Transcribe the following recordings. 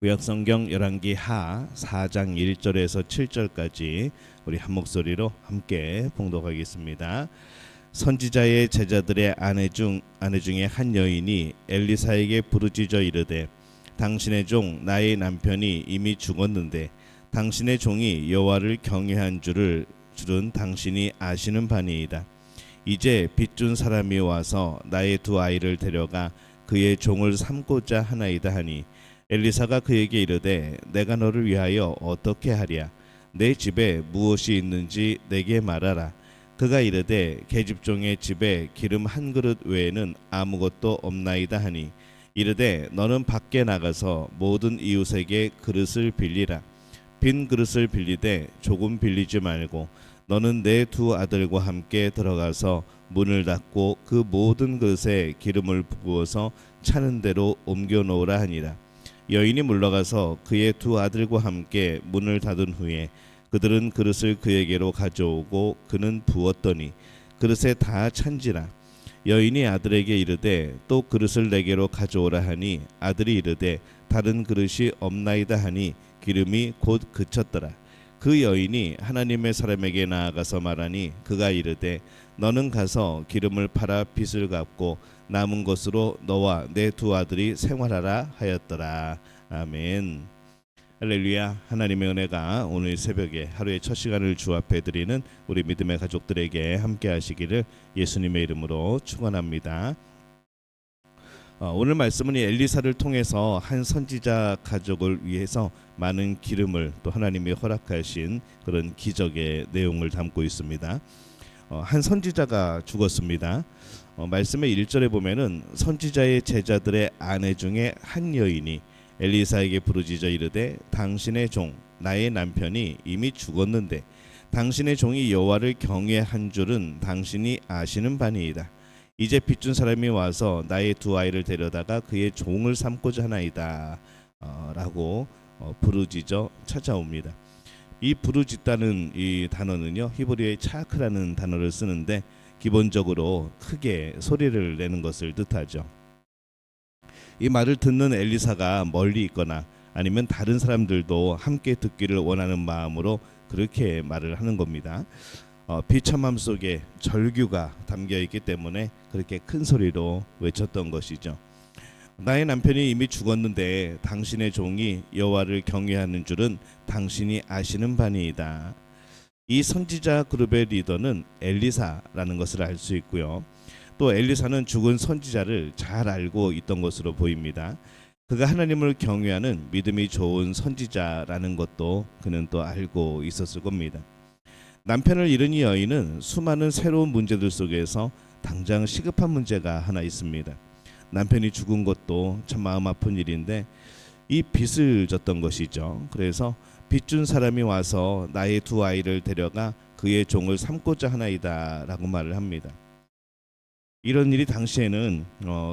구약성경 열왕기 하 4장 1절에서 7절까지 우리 한 목소리로 함께 봉독하겠습니다. 선지자의 제자들의 아내 중에 한 여인이 엘리사에게 부르짖어 이르되 당신의 종 나의 남편이 이미 죽었는데 당신의 종이 여호와를 경외한 줄은 당신이 아시는 바니이다. 이제 빚준 사람이 와서 나의 두 아이를 데려가 그의 종을 삼고자 하나이다 하니 엘리사가 그에게 이르되 내가 너를 위하여 어떻게 하랴? 내 집에 무엇이 있는지 내게 말하라. 그가 이르되 계집종의 집에 기름 한 그릇 외에는 아무것도 없나이다 하니 이르되 너는 밖에 나가서 모든 이웃에게 그릇을 빌리라. 빈 그릇을 빌리되 조금 빌리지 말고 너는 내 두 아들과 함께 들어가서 문을 닫고 그 모든 그릇에 기름을 부어서 차는 대로 옮겨 놓으라 하니라. 여인이 물러가서 그의 두 아들과 함께 문을 닫은 후에 그들은 그릇을 그에게로 가져오고 그는 부었더니 그릇에 다 찬지라. 여인이 아들에게 이르되 또 그릇을 내게로 가져오라 하니 아들이 이르되 다른 그릇이 없나이다 하니 기름이 곧 그쳤더라. 그 여인이 하나님의 사람에게 나아가서 말하니 그가 이르되 너는 가서 기름을 팔아 빚을 갚고 남은 것으로 너와 내 두 아들이 생활하라 하였더라. 아멘. 할렐루야. 하나님의 은혜가 오늘 새벽에 하루의 첫 시간을 주 앞에 드리는 우리 믿음의 가족들에게 함께 하시기를 예수님의 이름으로 축원합니다. 오늘 말씀은 엘리사를 통해서 한 선지자 가족을 위해서 많은 기름을 또 하나님이 허락하신 그런 기적의 내용을 담고 있습니다. 한 선지자가 죽었습니다. 말씀의 1절에 보면은 선지자의 제자들의 아내 중에 한 여인이 엘리사에게 부르짖어 이르되 당신의 종 나의 남편이 이미 죽었는데 당신의 종이 여호와를 경외한 줄은 당신이 아시는 바니이다. 이제 빚준 사람이 와서 나의 두 아이를 데려다가 그의 종을 삼고자 하나이다 라고 부르짖어 찾아옵니다. 이 부르짖다는 이 단어는요 히브리어의 차크라는 단어를 쓰는데 기본적으로 크게 소리를 내는 것을 뜻하죠. 이 말을 듣는 엘리사가 멀리 있거나 아니면 다른 사람들도 함께 듣기를 원하는 마음으로 그렇게 말을 하는 겁니다. 비참함 속에 절규가 담겨 있기 때문에 그렇게 큰 소리로 외쳤던 것이죠. 나의 남편이 이미 죽었는데 당신의 종이 여호와를 경외하는 줄은 당신이 아시는 바니이다. 이 선지자 그룹의 리더는 엘리사라는 것을 알 수 있고요. 또 엘리사는 죽은 선지자를 잘 알고 있던 것으로 보입니다. 그가 하나님을 경외하는 믿음이 좋은 선지자라는 것도 그는 또 알고 있었을 겁니다. 남편을 잃은 이 여인은 수많은 새로운 문제들 속에서 당장 시급한 문제가 하나 있습니다. 남편이 죽은 것도 참 마음 아픈 일인데 이 빚을 졌던 것이죠. 그래서 빚준 사람이 와서 나의 두 아이를 데려가 그의 종을 삼고자 하나이다 라고 말을 합니다. 이런 일이 당시에는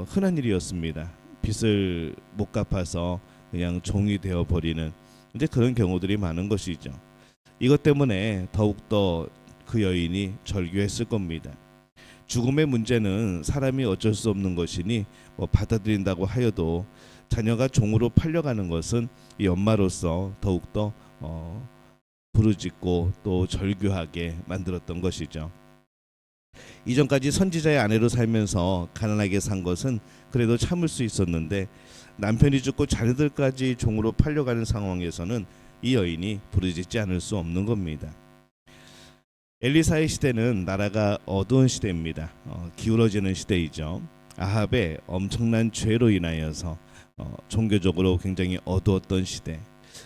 흔한 일이었습니다. 빚을 못 갚아서 그냥 종이 되어버리는 이제 그런 경우들이 많은 것이죠. 이것 때문에 더욱더 그 여인이 절규했을 겁니다. 죽음의 문제는 사람이 어쩔 수 없는 것이니 받아들인다고 하여도 자녀가 종으로 팔려가는 것은 이 엄마로서 더욱더 부르짖고 또 절규하게 만들었던 것이죠. 이전까지 선지자의 아내로 살면서 가난하게 산 것은 그래도 참을 수 있었는데 남편이 죽고 자녀들까지 종으로 팔려가는 상황에서는 이 여인이 부르짖지 않을 수 없는 겁니다. 엘리사의 시대는 나라가 어두운 시대입니다. 기울어지는 시대이죠. 아합의 엄청난 죄로 인하여서 종교적으로 굉장히 어두웠던 시대.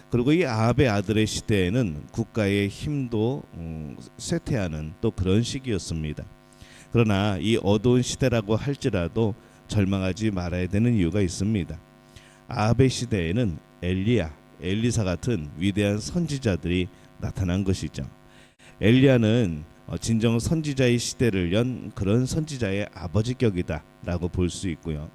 그리고 이 아합의 아들의 시대에는 국가의 힘도 쇠퇴하는 또 그런 시기였습니다. 그러나 이 어두운 시대라고 할지라도 절망하지 말아야 되는 이유가 있습니다. 아합의 시대에는 엘리사 같은 위대한 선지자들이 나타난 것이죠. 엘리야는 진정 선지자의 시대를 연 그런 선지자의 아버지격이다 라고 볼 수 있고요.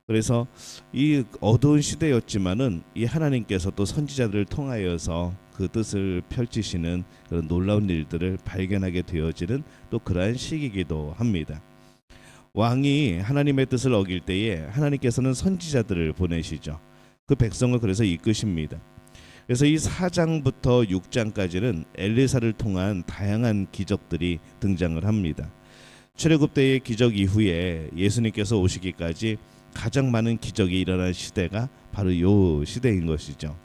그래서 이 어두운 시대였지만은 이 하나님께서 또 선지자들을 통하여서 그 뜻을 펼치시는 그런 놀라운 일들을 발견하게 되어지는 또 그러한 시기이기도 합니다. 왕이 하나님의 뜻을 어길 때에 하나님께서는 선지자들을 보내시죠. 그 백성을 그래서 이끄십니다. 그래서 이 4장부터 6장까지는 엘리사를 통한 다양한 기적들이 등장을 합니다. 출애굽 때의 기적 이후에 예수님께서 오시기까지 가장 많은 기적이 일어난 시대가 바로 이 시대인 것이죠.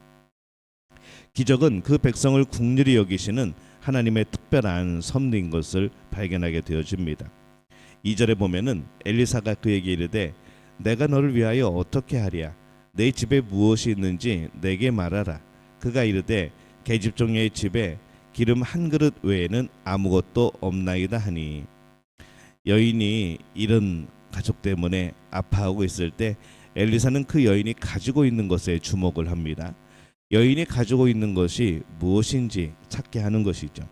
기적은 그 백성을 긍휼히 여기시는 하나님의 특별한 섭리인 것을 발견하게 되어집니다. 2절에 보면은 엘리사가 그에게 이르되 내가 너를 위하여 어떻게 하랴 내 집에 무엇이 있는지 내게 말하라. 그가 이르되 계집종의 집에 기름 한 그릇 외에는 아무것도 없나이다 하니, 여인이 이런 가족 때문에 아파하고 있을 때 엘리사는 그 여인이 가지고 있는 것에 주목을 합니다. 여인이 가지고 있는 것이 무엇인지 찾게 하는 것이죠.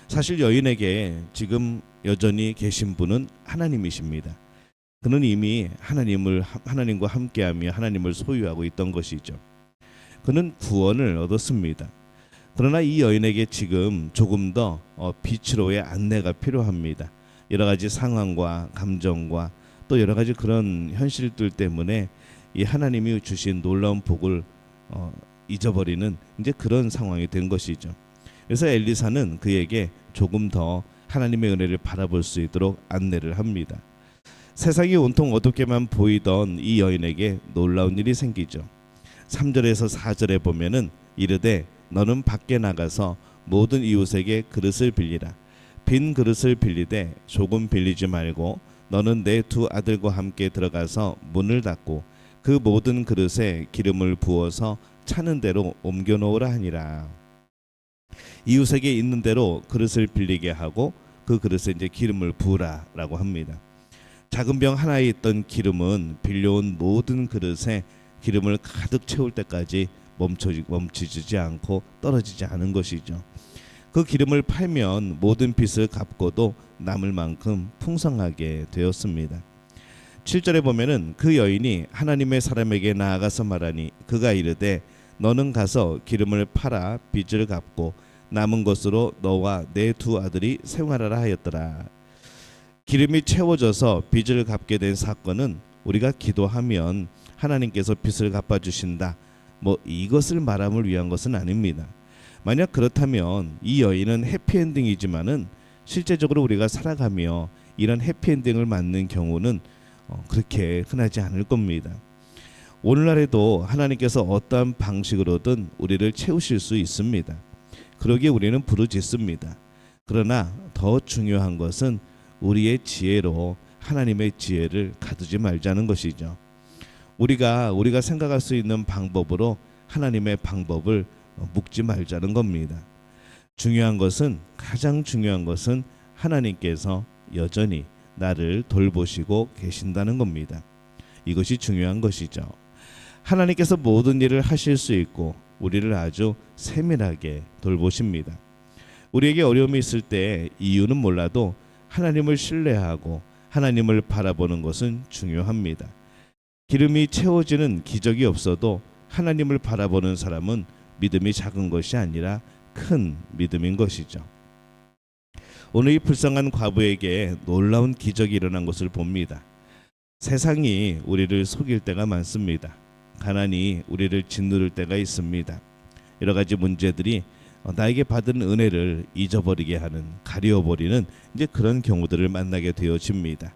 사실 여인에게 지금 여전히 계신 분은 하나님이십니다. 그는 이미 하나님과 함께하며 하나님을 소유하고 있던 것이죠. 그는 구원을 얻었습니다. 그러나 이 여인에게 지금 조금 더 빛으로의 안내가 필요합니다. 여러 가지 상황과 감정과 또 여러 가지 그런 현실들 때문에 이 하나님이 주신 놀라운 복을 잊어버리는 이제 그런 상황이 된 것이죠. 그래서 엘리사는 그에게 조금 더 하나님의 은혜를 바라볼 수 있도록 안내를 합니다. 세상이 온통 어둡게만 보이던 이 여인에게 놀라운 일이 생기죠. 3절에서 4절에 보면은 이르되 너는 밖에 나가서 모든 이웃에게 그릇을 빌리라. 빈 그릇을 빌리되 조금 빌리지 말고 너는 내 두 아들과 함께 들어가서 문을 닫고 그 모든 그릇에 기름을 부어서 차는 대로 옮겨 놓으라 하니라. 이웃에게 있는 대로 그릇을 빌리게 하고 그 그릇에 이제 기름을 부으라라고 합니다. 작은 병 하나에 있던 기름은 빌려온 모든 그릇에 기름을 가득 채울 때까지 멈추지 않고 떨어지지 않은 것이죠. 그 기름을 팔면 모든 빚을 갚고도 남을 만큼 풍성하게 되었습니다. 7절에 보면은 그 여인이 하나님의 사람에게 나아가서 말하니 그가 이르되 너는 가서 기름을 팔아 빚을 갚고 남은 것으로 너와 내 두 아들이 생활하라 하였더라. 기름이 채워져서 빚을 갚게 된 사건은 우리가 기도하면 하나님께서 빚을 갚아주신다, 이것을 말함을 위한 것은 아닙니다. 만약 그렇다면 이 여인은 해피엔딩이지만은 실제적으로 우리가 살아가며 이런 해피엔딩을 맞는 경우는 그렇게 흔하지 않을 겁니다. 오늘날에도 하나님께서 어떠한 방식으로든 우리를 채우실 수 있습니다. 그러기에 우리는 부르짖습니다. 그러나 더 중요한 것은 우리의 지혜로 하나님의 지혜를 가두지 말자는 것이죠. 우리가 생각할 수 있는 방법으로 하나님의 방법을 묵지 말자는 겁니다. 가장 중요한 것은 하나님께서 여전히 나를 돌보시고 계신다는 겁니다. 이것이 중요한 것이죠. 하나님께서 모든 일을 하실 수 있고 우리를 아주 세밀하게 돌보십니다. 우리에게 어려움이 있을 때 이유는 몰라도 하나님을 신뢰하고 하나님을 바라보는 것은 중요합니다. 기름이 채워지는 기적이 없어도 하나님을 바라보는 사람은 믿음이 작은 것이 아니라 큰 믿음인 것이죠. 오늘 이 불쌍한 과부에게 놀라운 기적이 일어난 것을 봅니다. 세상이 우리를 속일 때가 많습니다. 가난이 우리를 짓누를 때가 있습니다. 여러 가지 문제들이 나에게 받은 은혜를 잊어버리게 하는, 가려버리는 이제 그런 경우들을 만나게 되어집니다.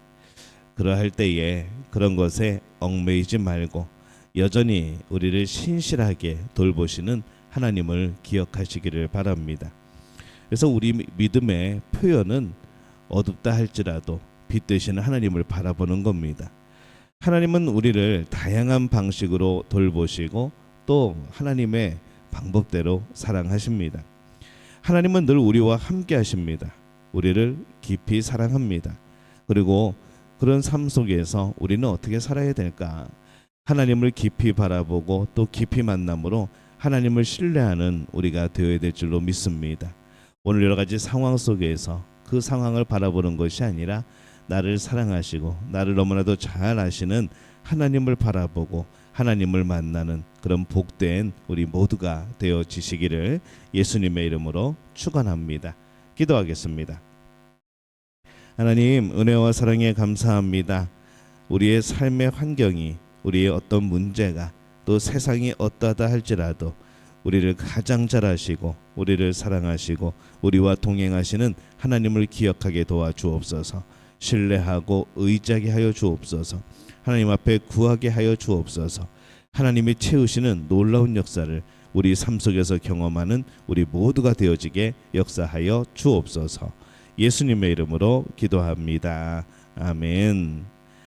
그러할 때에 그런 것에 얽매이지 말고 여전히 우리를 신실하게 돌보시는 하나님을 기억하시기를 바랍니다. 그래서 우리 믿음의 표현은 어둡다 할지라도 빛 되시는 하나님을 바라보는 겁니다. 하나님은 우리를 다양한 방식으로 돌보시고 또 하나님의 방법대로 사랑하십니다. 하나님은 늘 우리와 함께 하십니다. 우리를 깊이 사랑합니다. 그리고 그런 삶 속에서 우리는 어떻게 살아야 될까? 하나님을 깊이 바라보고 또 깊이 만남으로 하나님을 신뢰하는 우리가 되어야 될 줄로 믿습니다. 오늘 여러 가지 상황 속에서 그 상황을 바라보는 것이 아니라 나를 사랑하시고 나를 너무나도 잘 아시는 하나님을 바라보고 하나님을 만나는 그런 복된 우리 모두가 되어지시기를 예수님의 이름으로 축원합니다. 기도하겠습니다. 하나님, 은혜와 사랑에 감사합니다. 우리의 삶의 환경이, 우리의 어떤 문제가 또 세상이 어떠하다 할지라도 우리를 가장 잘 아시고 우리를 사랑하시고 우리와 동행하시는 하나님을 기억하게 도와주옵소서. 신뢰하고 의지하게 하여 주옵소서. 하나님 앞에 구하게 하여 주옵소서. 하나님이 채우시는 놀라운 역사를 우리 삶 속에서 경험하는 우리 모두가 되어지게 역사하여 주옵소서. 예수님의 이름으로 기도합니다. 아멘.